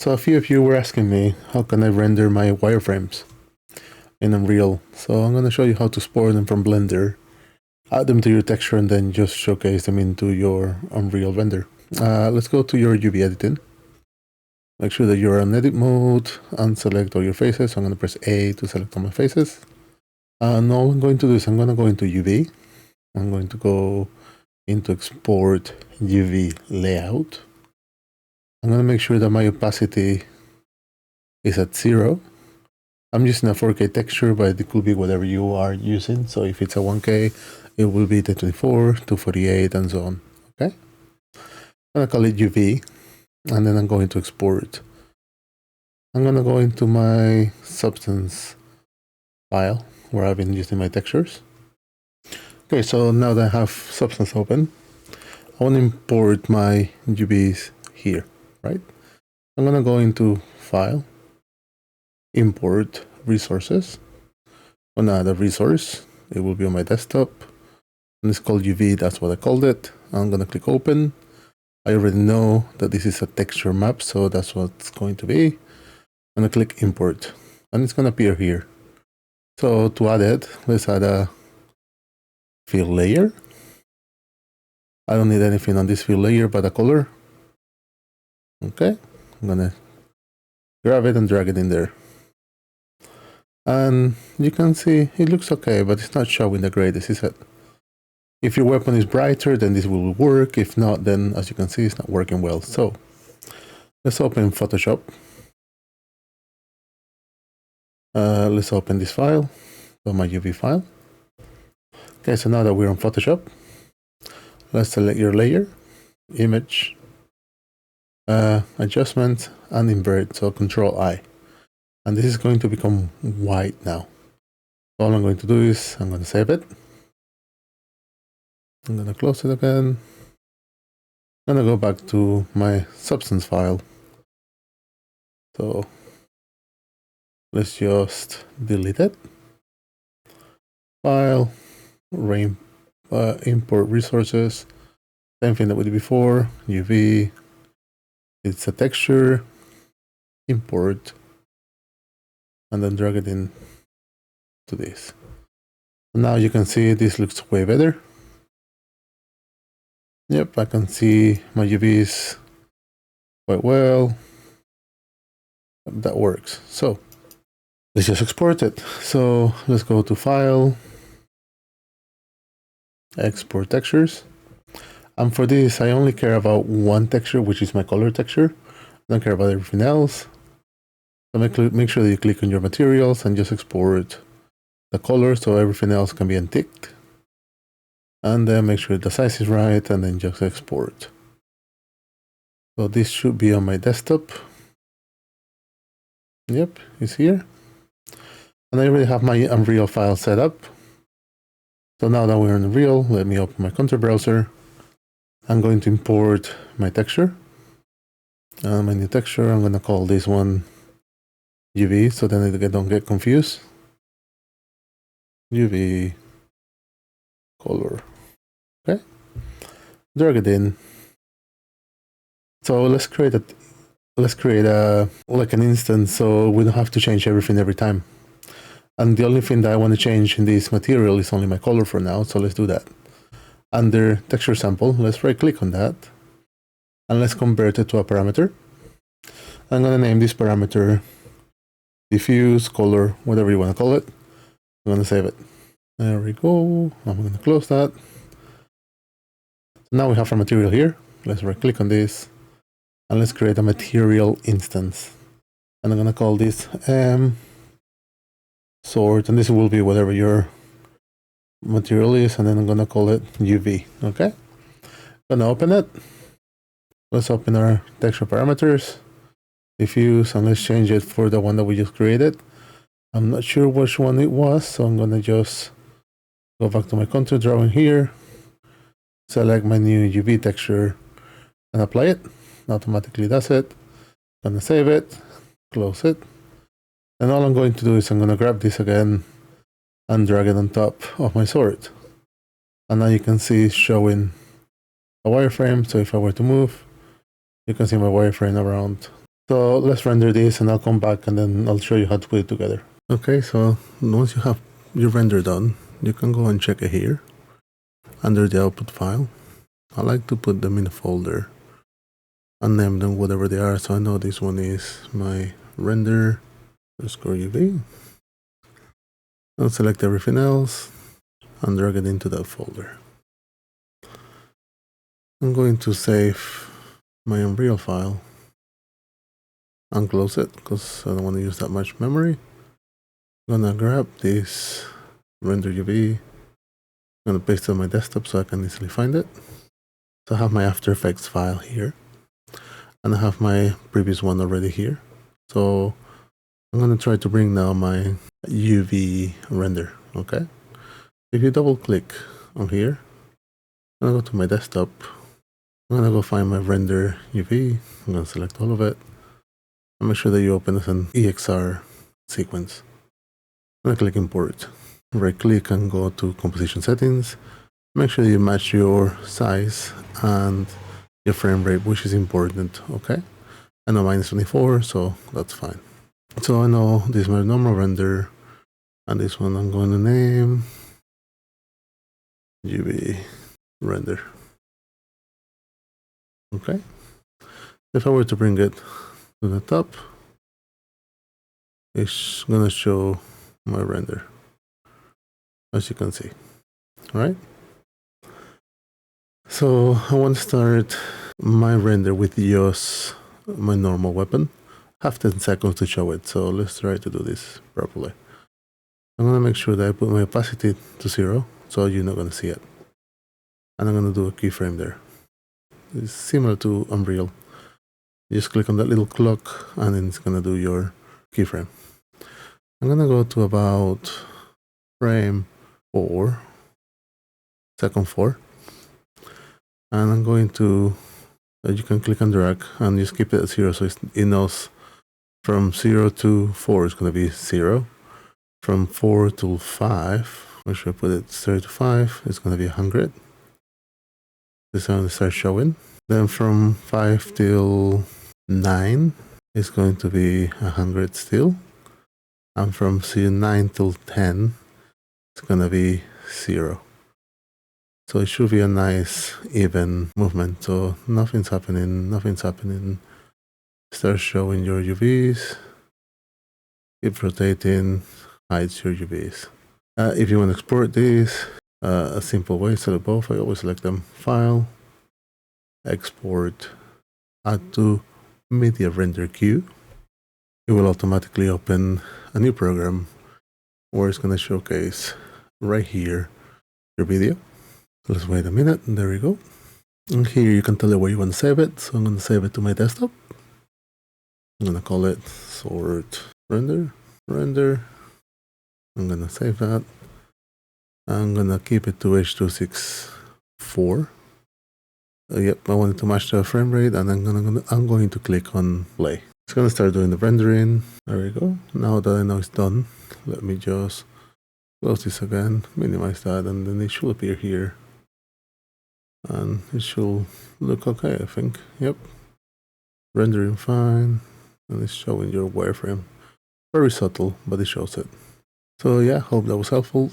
So a few of you were asking me, how can I render my wireframes in Unreal? So I'm going to show you how to export them from Blender, add them to your texture, and then just showcase them into your Unreal render. Let's go to your UV editing. Make sure that you're on edit mode and select all your faces. So I'm going to press A to select all my faces. And all I'm going to do is I'm going to go into UV. I'm going to go into export UV layout. I'm going to make sure that my opacity is at 0. I'm using a 4K texture, but it could be whatever you are using. So if it's a 1K, it will be 1024, 248, and so on. Okay. I'm going to call it UV, and then I'm going to export. I'm going to go into my substance file where I've been using my textures. Okay, so now that I have substance open, I want to import my UVs here, right? I'm going to go into File, Import Resources. I'm going to add a resource. It will be on my desktop. And it's called UV, that's what I called it. I'm going to click Open. I already know that this is a texture map, so that's what it's going to be. I'm going to click Import, and it's going to appear here. So to add it, let's add a fill layer. I don't need anything on this fill layer but a color. Okay, I'm gonna grab it and drag it in there. And you can see it looks okay, but it's not showing the gray. This is it. If your weapon is brighter, then this will work. If not, then as you can see, it's not working well. So let's open Photoshop. Let's open this file, so my UV file. Okay, so now that we're on Photoshop, let's select your layer, image, adjustment, and invert, so Control I. And this is going to become white now. So all I'm going to do is I'm going to save it. I'm going to close it again. I'm going to go back to my substance file. So let's just delete it. File, import resources. Same thing that we did before. UV. It's a texture. Import. And then drag it in to this. Now you can see this looks way better. Yep, I can see my UVs quite well. That works. So let's just export it. So let's go to File, Export Textures. And for this, I only care about one texture, which is my color texture. I don't care about everything else. So make sure that you click on your materials and just export the color so everything else can be unticked. And then make sure the size is right and then just export. So this should be on my desktop. Yep, it's here. And I already have my Unreal file set up. So now that we're in Unreal, let me open my contour browser. I'm going to import my texture. My new texture, I'm going to call this one UV, so then I don't get confused. UV color. Okay. Drag it in. So let's create like an instance so we don't have to change everything every time. And the only thing that I want to change in this material is only my color for now, so let's do that. Under texture sample, let's right click on that and let's convert it to a parameter. I'm going to name this parameter diffuse color, whatever you want to call it. I'm going to save it. There we go. I'm going to close that. Now we have our material here. Let's right click on this and let's create a material instance. And I'm going to call this sort, and this will be whatever your material is, and then I'm going to call it UV. Okay. I'm going to open it. Let's open our texture parameters. Diffuse, and let's change it for the one that we just created. I'm not sure which one it was, so I'm going to just go back to my contour drawing here, select my new UV texture, and apply it. Automatically does it. I'm going to save it, close it. And all I'm going to do is I'm going to grab this again and drag it on top of my sword. And now you can see it's showing a wireframe. So if I were to move, you can see my wireframe around So let's render this and I'll come back and then I'll show you how to put it together. Okay, so once you have your render done, you can go and check it here under the output file. I like to put them in a folder and name them whatever they are. So I know this one is my render _UV. I'll select everything else and drag it into that folder. I'm going to save my Unreal file and close it because I don't want to use that much memory. I'm gonna grab this render UV. I'm gonna paste it on my desktop so I can easily find it. So I have my After Effects file here, and I have my previous one already here. So I'm gonna try to bring now my UV render. Okay. If you double click on here, I'm gonna go to my desktop. I'm gonna go find my render UV. I'm gonna select all of it. And make sure that you open as an EXR sequence. I'm gonna click import. Right click and go to composition settings. Make sure you match your size and your frame rate, which is important. Okay. I know mine is 24, so that's fine. So I know this is my normal render, and this one I'm going to name UV render. Okay. If I were to bring it to the top, it's going to show my render, as you can see. All right. So I want to start my render with just my normal weapon. Have 10 seconds to show it. So let's try to do this properly. I'm going to make sure that I put my opacity to 0, so you're not going to see it. And I'm going to do a keyframe there. It's similar to Unreal. You just click on that little clock and then it's going to do your keyframe. I'm going to go to about frame 4, second 4. And I'm going to, you can click and drag and just keep it at 0, so it knows from 0 to 4 is going to be 0. From 4 to 5, where should I put it? 0 to 5 is going to be 100. This is going to start showing. Then from 5 till 9 is going to be 100 still. And from 9 till 10, it's going to be 0. So it should be a nice even movement. So nothing's happening. Start showing your UVs. Keep rotating, hides your UVs. If you want to export this, a simple way, select both. I always select them. File, export, add to media render queue. It will automatically open a new program where it's going to showcase right here your video. Let's wait a minute. There we go. And here you can tell it where you want to save it. So I'm going to save it to my desktop. I'm going to call it sort render. I'm going to save that. I'm going to keep it to H.264. Yep, I wanted to match the frame rate, and I'm going to click on play. It's going to start doing the rendering. There we go. Now that I know it's done, let me just close this again, minimize that, and then it should appear here. And it should look okay, I think. Yep. Rendering fine. And it's showing your wireframe. Very subtle, but it shows it. So yeah, hope that was helpful.